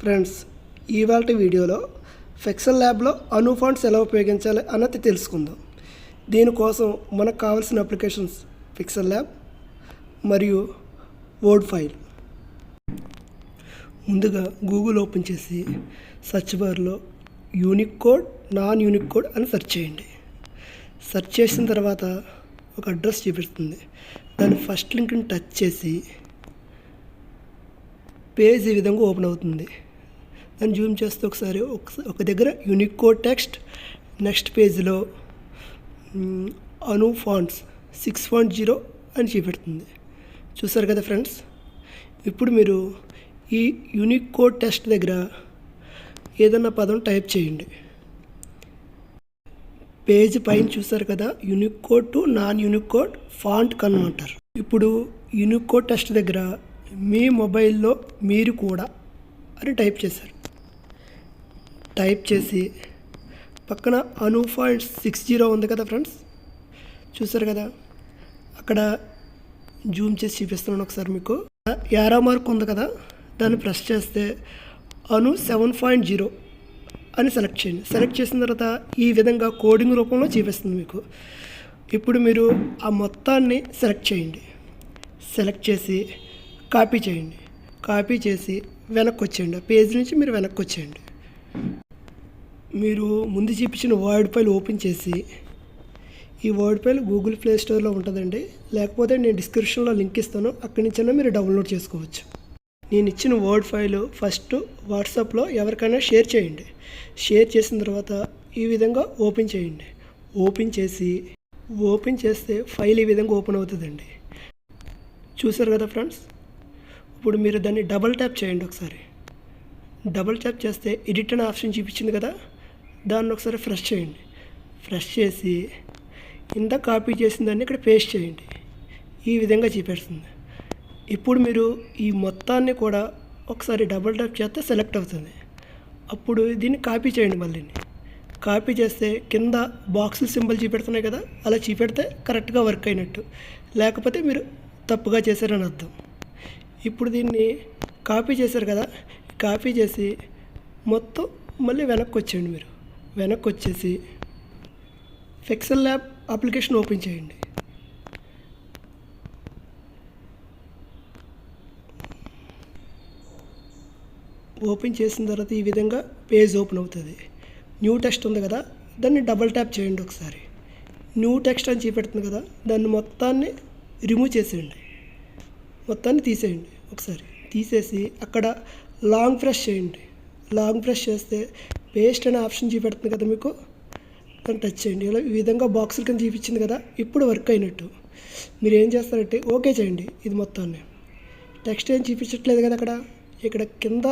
Friends, ఇవాల్టి వీడియోలో ఫెక్సెల్ ల్యాబ్లో అను ఫాంట్స్ ఎలా ఉపయోగించాలి అన్నది తెలుసుకుందాం. దీనికోసం మనకు కావాల్సిన అప్లికేషన్స్ ఫెక్సెల్ ల్యాబ్ మరియు వర్డ్ ఫైల్. ముందుగా గూగుల్ ఓపెన్ చేసి సెర్చ్ బార్లో unique code, non unique code అని సెర్చ్ చేయండి. సెర్చ్ చేసిన తర్వాత ఒక అడ్రస్ చూపిస్తుంది. దాని ఫస్ట్ లింక్ని టచ్ చేసి పేజ్ ఈ విధంగా ఓపెన్ అవుతుంది. దాన్ని జూమ్ చేస్తే ఒకసారి ఒక దగ్గర యూనిక్ కోడ్ టెక్స్ట్, నెక్స్ట్ పేజ్లో అను ఫాంట్స్ 6.0 అని చూపెడుతుంది. చూసారు కదా ఫ్రెండ్స్. ఇప్పుడు మీరు ఈ యూనిక్ కోడ్ టెక్స్ట్ దగ్గర ఏదన్నా పదం టైప్ చేయండి. పేజ్ పైన చూసారు కదా, unique code to non unique code font converter. ఇప్పుడు యూనిక్ కోడ్ టెక్స్ట్ దగ్గర మీ మొబైల్లో మీరు కూడా అని టైప్ చేశారు. టైప్ చేసి పక్కన అను ఫాంట్ 6.0 ఉంది కదా ఫ్రెండ్స్, చూసారు కదా. అక్కడ జూమ్ చేసి చూపిస్తున్నాను ఒకసారి మీకు. యారో మార్క్ ఉంది కదా, దాన్ని ప్రెస్ చేస్తే అను 7.0 అని సెలెక్ట్ చేయండి. సెలెక్ట్ చేసిన తర్వాత ఈ విధంగా కోడింగ్ రూపంలో చూపిస్తుంది మీకు. ఇప్పుడు మీరు ఆ మొత్తాన్ని సెలెక్ట్ చేయండి. సెలెక్ట్ చేసి కాపీ చేయండి. కాపీ చేసి వెనక్కి వచ్చేయండి. ఆ పేజ్ నుంచి మీరు వెనక్కి వచ్చేయండి. మీరు ముందు చూపించిన వర్డ్ ఫైల్ ఓపెన్ చేసి, ఈ వర్డ్ ఫైల్ గూగుల్ ప్లే స్టోర్లో ఉంటుందండి, లేకపోతే నేను డిస్క్రిప్షన్లో లింక్ ఇస్తాను, అక్కడి నుంచైనా మీరు డౌన్లోడ్ చేసుకోవచ్చు. నేను ఇచ్చిన వర్డ్ ఫైల్ ఫస్ట్ వాట్సాప్లో ఎవరికైనా షేర్ చేయండి. షేర్ చేసిన తర్వాత ఈ విధంగా ఓపెన్ చేయండి. ఓపెన్ చేస్తే ఫైల్ ఈ విధంగా ఓపెన్ అవుతుందండి. చూసారు కదా ఫ్రెండ్స్. ఇప్పుడు మీరు దాన్ని డబల్ ట్యాప్ చేయండి. ఒకసారి డబల్ ట్యాప్ చేస్తే ఎడిట్ అనే ఆప్షన్ చూపించింది కదా, దాన్ని ఒకసారి ఫ్రెష్ చేయండి. ఫ్రెష్ చేసి ఇంత కాపీ చేసిన దాన్ని ఇక్కడ పేస్ట్ చేయండి. ఈ విధంగా చూపిస్తుంది. ఇప్పుడు మీరు ఈ మొత్తాన్ని కూడా ఒకసారి డబల్ ట్యాప్ చేస్తే సెలెక్ట్ అవుతుంది. అప్పుడు దీన్ని కాపీ చేయండి. మళ్ళీ కాపీ చేస్తే కింద బాక్సులు సింబల్ చూపెడుతున్నాయి కదా, అలా చూపెడితే కరెక్ట్గా వర్క్ అయినట్టు, లేకపోతే మీరు తప్పుగా చేశారని అర్థం. ఇప్పుడు దీన్ని కాపీ చేశారు కదా, కాపీ చేసి మొత్తం మళ్ళీ వెనక్కి వచ్చేయండి. మీరు వెనక్కి వచ్చేసి ఫెక్సెల్ ల్యాబ్ అప్లికేషన్ ఓపెన్ చేయండి. ఓపెన్ చేసిన తర్వాత ఈ విధంగా పేజ్ ఓపెన్ అవుతుంది. న్యూ టెక్స్ట్ ఉంది కదా, దాన్ని డబల్ ట్యాప్ చేయండి. ఒకసారి న్యూ టెక్స్ట్ అని చూపెడుతుంది కదా, దాన్ని మొత్తాన్ని రిమూవ్ చేసేయండి. మొత్తాన్ని తీసేయండి. ఒకసారి తీసేసి అక్కడ లాంగ్ ప్రెస్ చేయండి. లాంగ్ ప్రెస్ చేస్తే పేస్ట్ అనే ఆప్షన్ చూపెడుతుంది కదా మీకు, దాన్ని టచ్ చేయండి. ఇలా ఈ విధంగా బాక్సుల కింద చూపించింది కదా, ఇప్పుడు వర్క్ అయినట్టు. మీరు ఏం చేస్తారంటే ఓకే చేయండి. ఇది మొత్తాన్ని టెక్స్ట్ ఏం చూపించట్లేదు కదా, ఇక్కడ కింద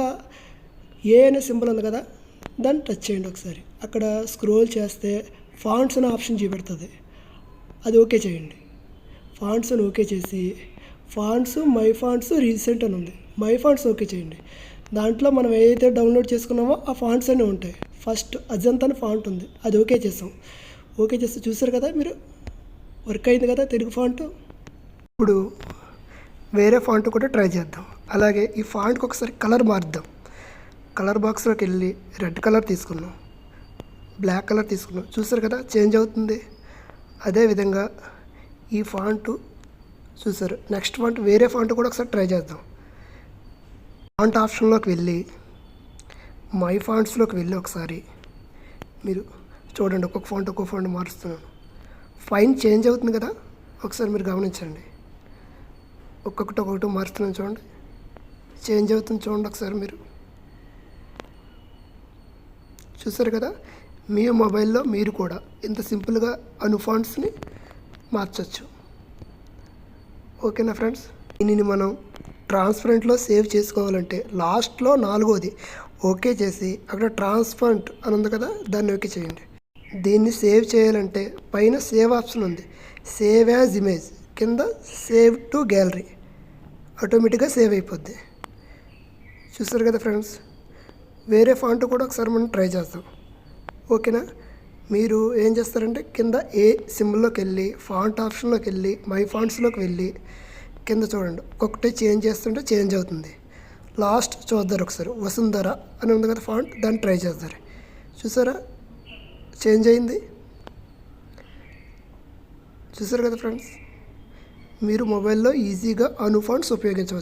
ఏ అనే సింబల్ ఉంది కదా, దాన్ని టచ్ చేయండి. ఒకసారి అక్కడ స్క్రోల్ చేస్తే ఫాంట్స్ అనే ఆప్షన్ చూపెడుతుంది, అది ఓకే చేయండి. ఫాంట్స్ అని ఓకే చేసి ఫాంట్స్ మై ఫాంట్స్ రీసెంట్ అని ఉంది, మై ఫాంట్స్ ఓకే చేయండి. దాంట్లో మనం ఏదైతే డౌన్లోడ్ చేసుకున్నామో ఆ ఫాంట్స్ అన్నీ ఉంటాయి. ఫస్ట్ అజంతా అని ఫాంట్ ఉంది, అది ఓకే చేసాం. ఓకే చేస్తే చూసారు కదా మీరు, వర్క్ అయింది కదా తెలుగు ఫాంట్. ఇప్పుడు వేరే ఫాంట్ కూడా ట్రై చేద్దాం. అలాగే ఈ ఫాంట్కి ఒకసారి కలర్ మారుద్దాం. కలర్ బాక్స్లోకి వెళ్ళి రెడ్ కలర్ తీసుకున్నాం, బ్లాక్ కలర్ తీసుకున్నాం. చూసారు కదా చేంజ్ అవుతుంది. అదేవిధంగా ఈ ఫాంట్ చూసారు. నెక్స్ట్ ఫాంట్ వేరే ఫాంట్ కూడా ఒకసారి ట్రై చేద్దాం. ఫాంట్ ఆప్షన్లోకి వెళ్ళి మై ఫాంట్స్లోకి వెళ్ళి ఒకసారి మీరు చూడండి, ఒక్కొక్క ఫాంట్ మారుస్తున్నాను. ఫైన్ చేంజ్ అవుతుంది కదా, ఒకసారి మీరు గమనించండి. ఒక్కొక్కటి మారుస్తున్నాను చూడండి, చేంజ్ అవుతుంది చూడండి. ఒకసారి మీరు చూసారు కదా. మీ మొబైల్లో మీరు కూడా ఇంత సింపుల్గా అను ఫాంట్స్ని మార్చవచ్చు. ఓకేనా ఫ్రెండ్స్. దీనిని మనం ట్రాన్స్పరెంట్లో సేవ్ చేసుకోవాలంటే లాస్ట్లో 4వది ఓకే చేసి అక్కడ ట్రాన్స్పరెంట్ అని ఉంది కదా, దాన్ని ఓకే చేయండి. దీన్ని సేవ్ చేయాలంటే పైన సేవ్ ఆప్షన్ ఉంది, సేవ్ యాజ్ ఇమేజ్, కింద సేవ్ టు గ్యాలరీ, ఆటోమేటిక్గా సేవ్ అయిపోద్ది. చూస్తారు కదా ఫ్రెండ్స్. వేరే ఫాంట్ కూడా ఒకసారి మనం ట్రై చేద్దాం. ఓకేనా. మీరు ఏం చేస్తారంటే కింద ఏ సింబల్లోకి వెళ్ళి ఫాంట్ ఆప్షన్లోకి వెళ్ళి మై ఫాంట్స్లోకి వెళ్ళి కింద చూడండి, ఒక్కొక్కటి చేంజ్ చేస్తుంటే చేంజ్ అవుతుంది. లాస్ట్ చూద్దారు ఒకసారి, వసుంధర అని ఉంది కదా ఫాంట్, దాన్ని ట్రై చేస్తారు. చూసారా చేంజ్ అయింది. చూసారు కదా ఫ్రెండ్స్, మీరు మొబైల్లో ఈజీగా అను ఫాంట్స్ ఉపయోగించవచ్చు.